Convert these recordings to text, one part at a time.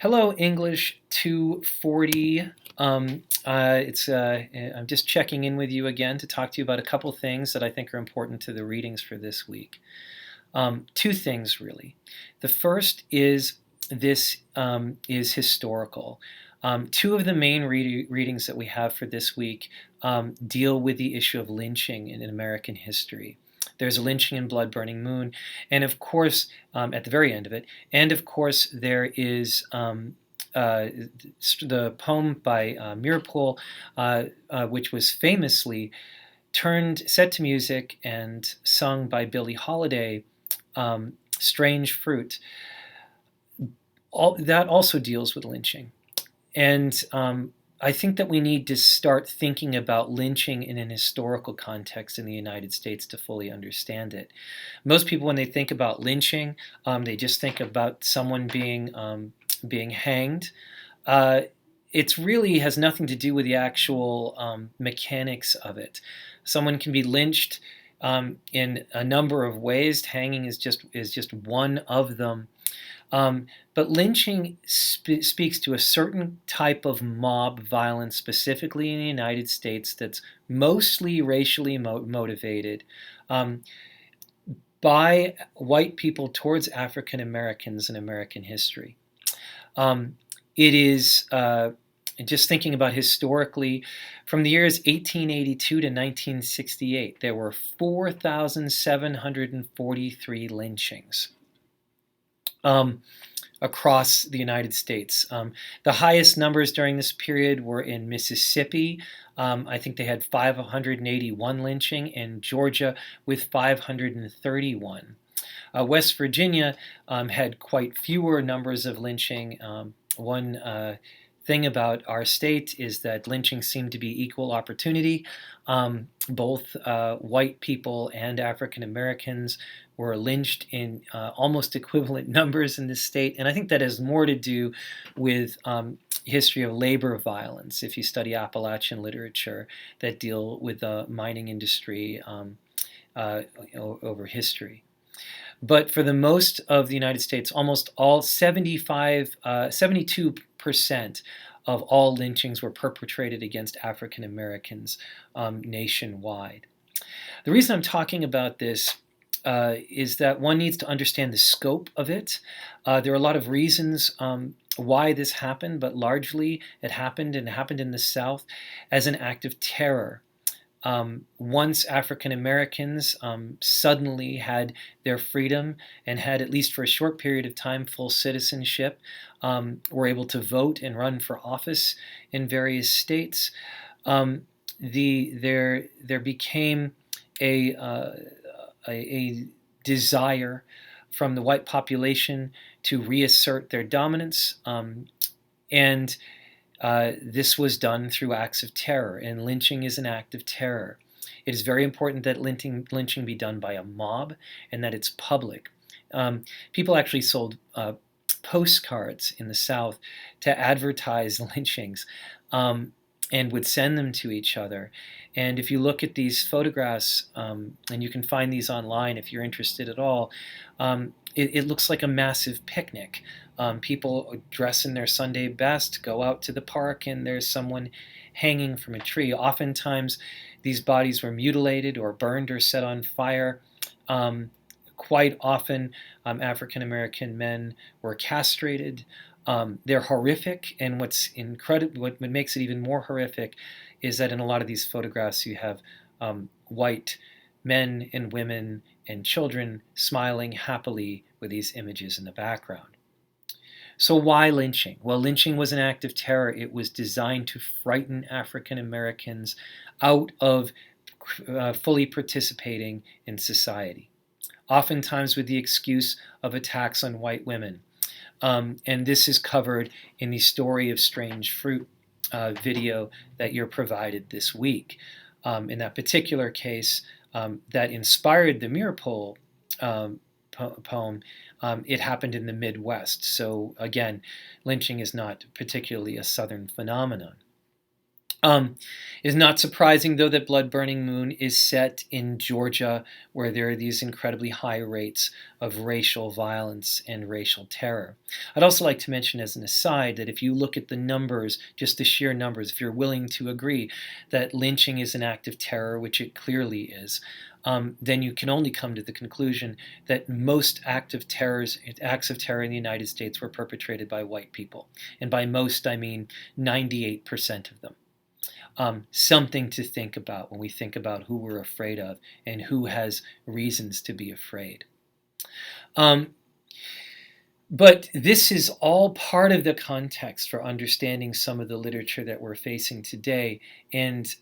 Hello, English 240. I'm just checking in with you again to talk to you about a couple things that I think are important to the readings for this week. Two things, really. The first is this is historical. Two of the main readings that we have for this week deal with the issue of lynching in American history. There's a lynching in Blood Burning Moon, and of course, at the very end of it, and of course, there is the poem by Meeropol, which was famously set to music and sung by Billie Holiday, Strange Fruit. That also deals with lynching. And I think that we need to start thinking about lynching in an historical context in the United States to fully understand it. Most people, when they think about lynching, they just think about someone being hanged. It really has nothing to do with the actual mechanics of it. Someone can be lynched in a number of ways. Hanging is just one of them. But lynching speaks to a certain type of mob violence, specifically in the United States, that's mostly racially motivated by white people towards African Americans in American history. It is just thinking about historically, from the years 1882 to 1968, there were 4,743 lynchings across the United States. The highest numbers during this period were in Mississippi. I think they had 581 lynching, and Georgia with 531. West Virginia had quite fewer numbers of lynching. One thing about our state is that lynching seemed to be equal opportunity. Both white people and African Americans were lynched in almost equivalent numbers in this state, and I think that has more to do with history of labor violence. If you study Appalachian literature that deal with the mining industry over history. But for the most of the United States, almost all 72% of all lynchings were perpetrated against African Americans nationwide. The reason I'm talking about this is that one needs to understand the scope of it. There are a lot of reasons why this happened, but largely it happened in the South as an act of terror. Once African Americans suddenly had their freedom and had, at least for a short period of time, full citizenship, were able to vote and run for office in various states, there became a desire from the white population to reassert their dominance, and this was done through acts of terror, and lynching is an act of terror. It is very important that lynching be done by a mob and that it's public. People actually sold postcards in the South to advertise lynchings and would send them to each other. And if you look at these photographs, and you can find these online if you're interested at all, it looks like a massive picnic. People dress in their Sunday best, go out to the park, and there's someone hanging from a tree. Oftentimes, these bodies were mutilated or burned or set on fire. Quite often, African American men were castrated. They're horrific, and what makes it even more horrific is that in a lot of these photographs you have white men and women and children smiling happily with these images in the background. So why lynching? Well, lynching was an act of terror. It was designed to frighten African Americans out of fully participating in society, oftentimes with the excuse of attacks on white women. And this is covered in the Story of Strange Fruit video that you're provided this week. In that particular case that inspired the Meeropol poem, it happened in the Midwest. So again, lynching is not particularly a Southern phenomenon. Um, it is not surprising, though, that Blood Burning Moon is set in Georgia, where there are these incredibly high rates of racial violence and racial terror. I'd also like to mention, as an aside, that if you look at the numbers, just the sheer numbers, if you're willing to agree that lynching is an act of terror, which it clearly is, then you can only come to the conclusion that most acts of terror in the United States were perpetrated by white people. And by most, I mean 98% of them. Something to think about when we think about who we're afraid of and who has reasons to be afraid. But this is all part of the context for understanding some of the literature that we're facing today, and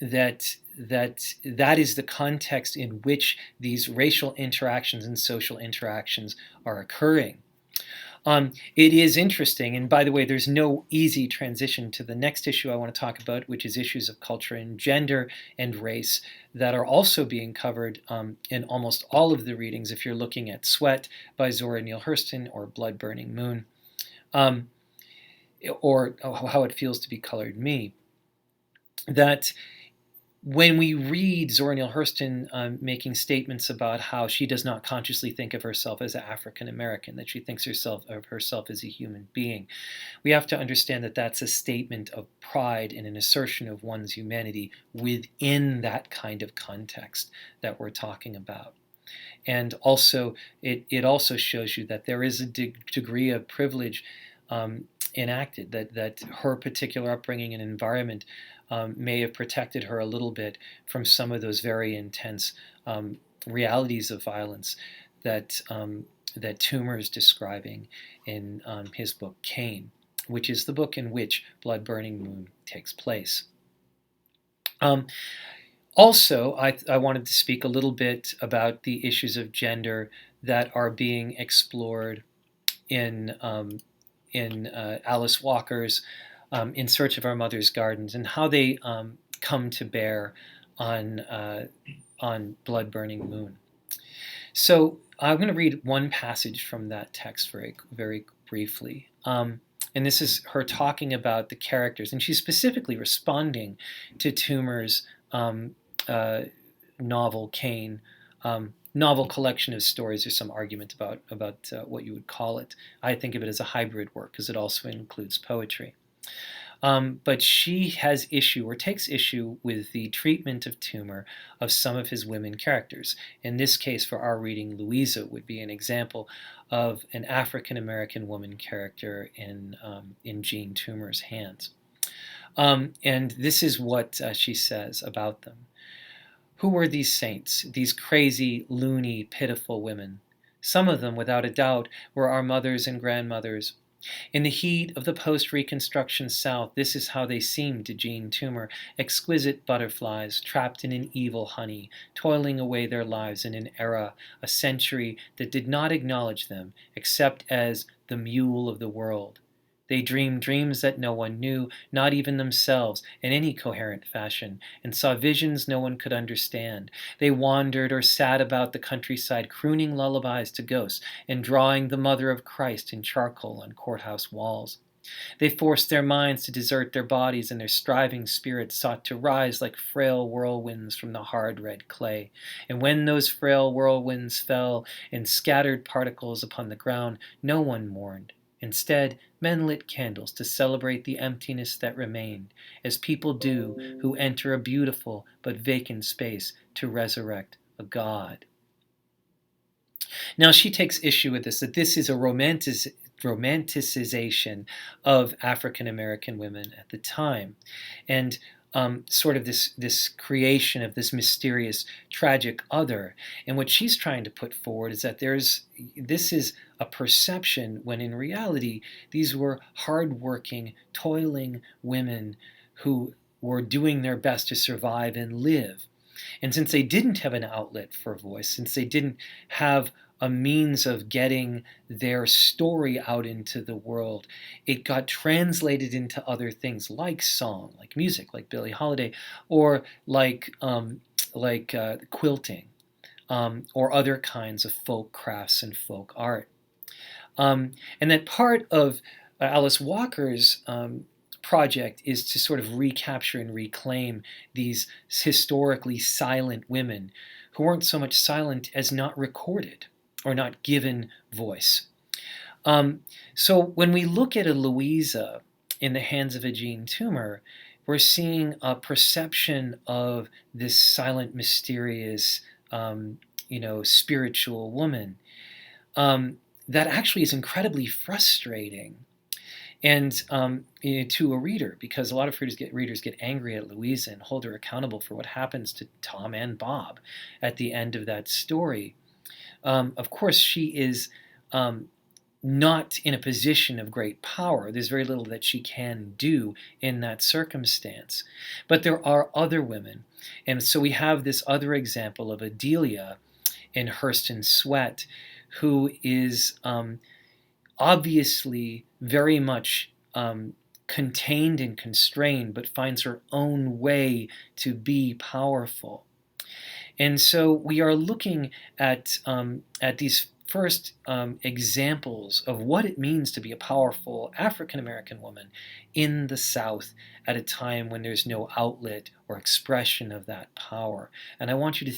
that is the context in which these racial interactions and social interactions are occurring. It is interesting, and by the way, there's no easy transition to the next issue I want to talk about, which is issues of culture and gender and race that are also being covered in almost all of the readings if you're looking at Sweat by Zora Neale Hurston or Blood Burning Moon, or How It Feels to Be Colored Me. That when we read Zora Neale Hurston making statements about how she does not consciously think of herself as African American, that she thinks of herself as a human being, we have to understand that that's a statement of pride and an assertion of one's humanity within that kind of context that we're talking about. And also, it also shows you that there is a degree of privilege enacted, that her particular upbringing and environment may have protected her a little bit from some of those very intense realities of violence that Toomer is describing in his book Cain, which is the book in which Blood Burning Moon takes place. Also, I wanted to speak a little bit about the issues of gender that are being explored in Alice Walker's In Search of Our Mother's Gardens, and how they come to bear on Blood Burning Moon. So I'm going to read one passage from that text very, very briefly. And this is her talking about the characters, and she's specifically responding to Toomer's novel Cain, novel collection of stories. There's some argument about what you would call it. I think of it as a hybrid work because it also includes poetry. But she has issue, or takes issue, with the treatment of Toomer of some of his women characters. In this case, for our reading, Louisa would be an example of an African American woman character in Jean Toomer's hands. And this is what she says about them. Who were these saints, these crazy, loony, pitiful women? Some of them, without a doubt, were our mothers and grandmothers. In the heat of the post-Reconstruction South, this is how they seemed to Jean Toomer, exquisite butterflies trapped in an evil honey, toiling away their lives in an era, a century that did not acknowledge them except as the mule of the world. They dreamed dreams that no one knew, not even themselves, in any coherent fashion, and saw visions no one could understand. They wandered or sat about the countryside, crooning lullabies to ghosts and drawing the Mother of Christ in charcoal on courthouse walls. They forced their minds to desert their bodies, and their striving spirits sought to rise like frail whirlwinds from the hard red clay. And when those frail whirlwinds fell in scattered particles upon the ground, no one mourned. Instead, men lit candles to celebrate the emptiness that remained, as people do who enter a beautiful but vacant space to resurrect a god. Now, she takes issue with this, that this is a romanticization of African American women at the time, and sort of this creation of this mysterious, tragic other. And what she's trying to put forward is that this is a perception, when in reality these were hardworking, toiling women who were doing their best to survive and live. And since they didn't have an outlet for voice, since they didn't have a means of getting their story out into the world, it got translated into other things like song, like music, like Billie Holiday, or like quilting, or other kinds of folk crafts and folk art. And that part of Alice Walker's project is to sort of recapture and reclaim these historically silent women who weren't so much silent as not recorded or not given voice. Um, so when we look at a Louisa in the hands of a Jean Toomer, we're seeing a perception of this silent, mysterious, um, spiritual woman um, that actually is incredibly frustrating and to a reader, because a lot of readers get angry at Louisa and hold her accountable for what happens to Tom and Bob at the end of that story. Of course, she is um, not in a position of great power. There's very little that she can do in that circumstance. But there are other women. And so we have this other example of Adelia in Hurston Sweat, who is obviously very much contained and constrained, but finds her own way to be powerful. And so we are looking at these first examples of what it means to be a powerful African American woman in the South at a time when there's no outlet or expression of that power. And I want you to